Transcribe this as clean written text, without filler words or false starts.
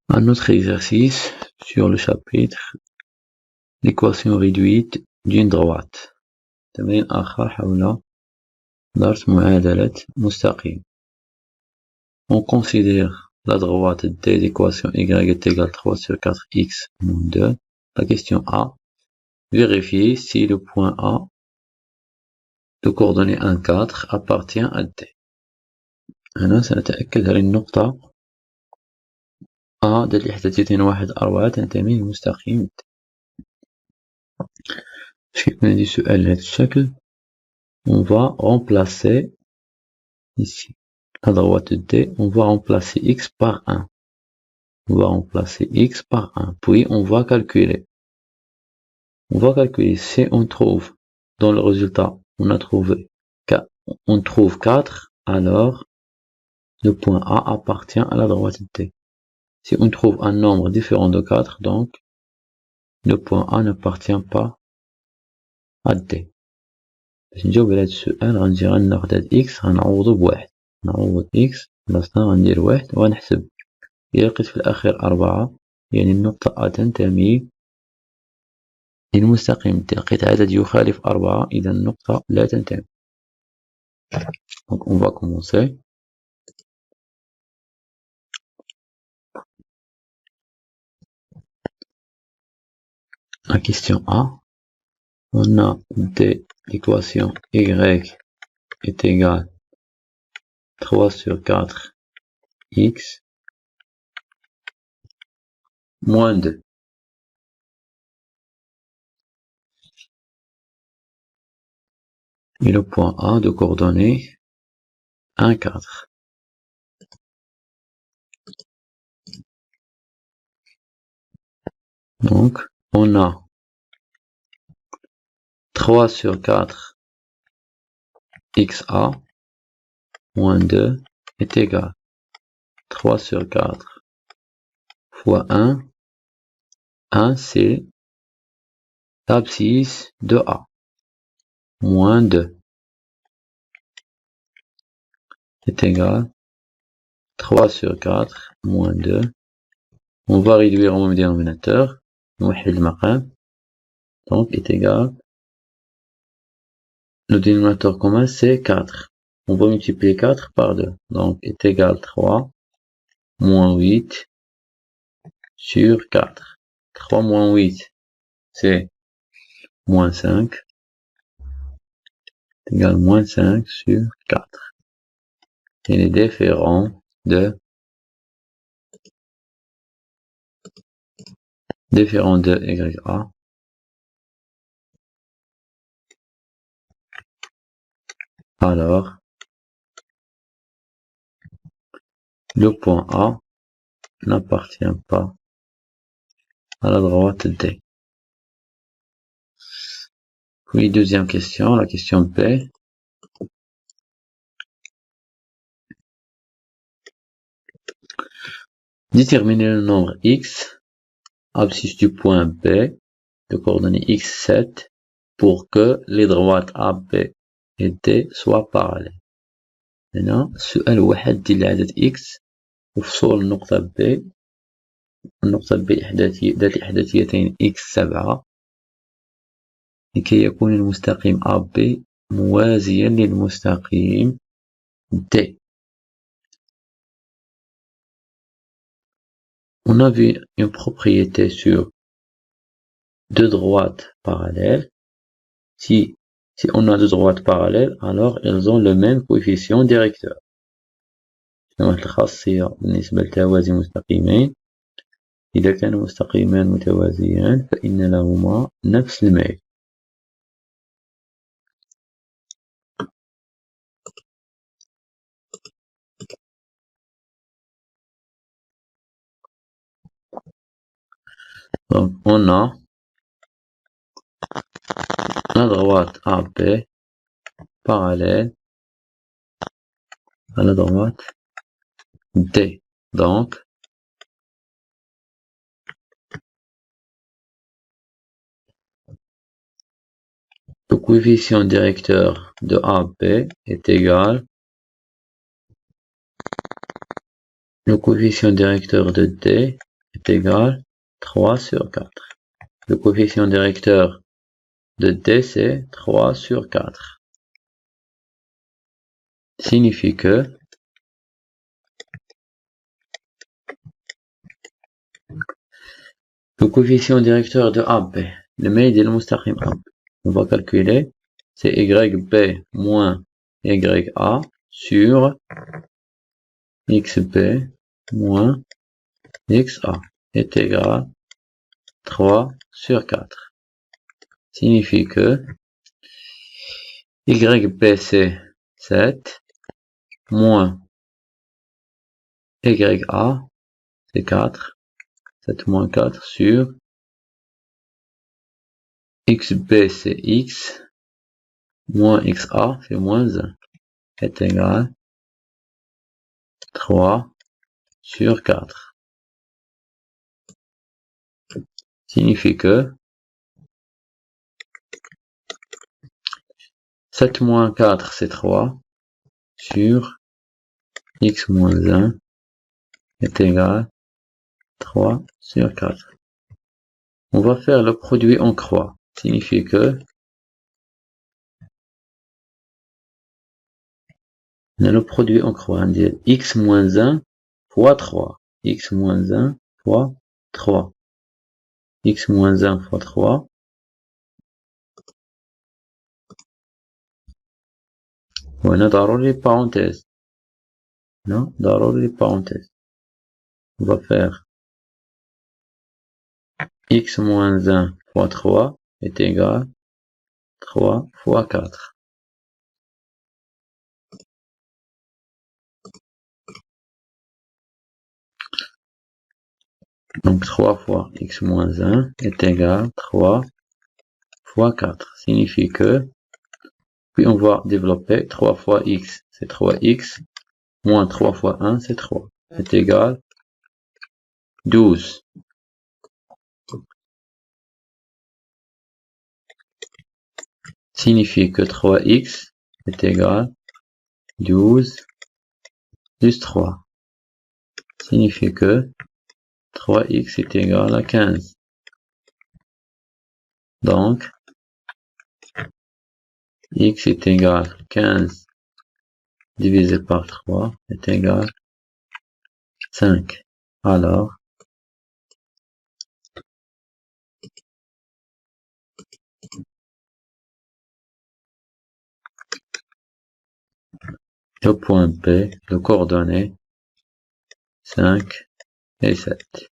Un autre exercice sur le chapitre l'équation réduite d'une droite. تمرين آخر حول درس معادلة مستقيم. On considère la droite D d'équation y est égale 3 sur 4x moins 2. La question A. Vérifier si le point A de coordonnées 1, 4 appartient à D. هنا سنتأكد هل النقطة A ذات الإحداثيتين 1 4 تنتمي للمستقيم D. باش يكون عندي سؤال بهذا الشكل on va remplacer ici la droite D, on va remplacer x par 1. On va remplacer x par 1. Puis on va calculer. On va calculer si on trouve dans le résultat, on trouve 4, alors le point A appartient à la droite D. Si on trouve un nombre différent de 4, donc le point A n'appartient pas à D. باش نجاوب على هاد السؤال غندجي غناخد هاد x غنعوضو بواحد. نعوض x بلاصتها غندير واحد وغنحسب. إلا لقيت في الأخير 4 يعني النقطة A تنتمي للمستقيم D. لقيت عدد يخالف 4 إذا النقطة لا تنتمي. Donc on va commencer. La question A. On a D, l'équation y est égale 3 sur 4 x moins 2. Et le point A de coordonnées 1, 4. Donc, on a 3 sur 4 xa moins 2 est égal 3 sur 4 fois 1. 1 c'est l'abscisse de A. Moins 2 est égal 3 sur 4 moins 2. On va réduire au même dénominateur. Donc est égal. Le dénominateur commun c'est 4. On va multiplier 4 par 2. Donc est égal 3 moins 8 sur 4. 3 moins 8 c'est moins 5. C'est égal moins 5 sur 4. Il est différent de YA. Alors, le point A n'appartient pas à la droite D. Puis deuxième question, la question B. Déterminer le nombre x, abscisse du point B, de coordonnées x7, pour que les droites AB et D soient parallèles. هنا السؤال واحد ديال العدد x وفصول النقطة B. النقطة B ذات الإحداثيتين x7 لكي يكون المستقيم AB موازيا للمستقيم D. On a vu une propriété sur deux droites parallèles. Si on a deux droites parallèles, alors elles ont le même coefficient directeur. الخاصية بالنسبة لتوازي مستقيمين إذا كانوا مستقيمان متوازيان فإن لهما نفس الميل. Donc on a la droite AB parallèle à la droite D. Donc le coefficient directeur de AB est égal Le coefficient directeur de D est égal à 3 sur 4. Le coefficient directeur de D, c'est 3 sur 4. Signifie que le coefficient directeur de AB, le mail de l'Mustaqim AB, on va calculer, c'est YB moins YA sur XB moins XA est égal à 3 sur 4. Signifie que YB c'est 7 moins YA c'est 4. 7 moins 4 sur XB c'est X moins XA c'est moins 1 est égal à 3 sur 4. Signifie que 7 moins 4 c'est 3 sur X moins 1 est égal à 3 sur 4. On va faire le produit en croix. Signifie que on a le produit en croix. On dit X moins 1 fois 3. X moins 1 fois 3. X moins 1 fois 3. On a ضروري les parenthèses. Non, ضروري les parenthèses. On va faire X moins 1 fois 3 est égal à 3 fois 4. Donc 3 fois X moins 1 est égal à 3 fois 4. Signifie que, puis on va développer 3 fois X, c'est 3X, moins 3 fois 1, c'est 3, est égal à 12. Signifie que 3X est égal à 12 plus 3. Signifie que 3X est égal à 15. Donc, X est égal à 15 divisé par 3 est égal à 5. Alors, le point P, le coordonnée 5 et 7.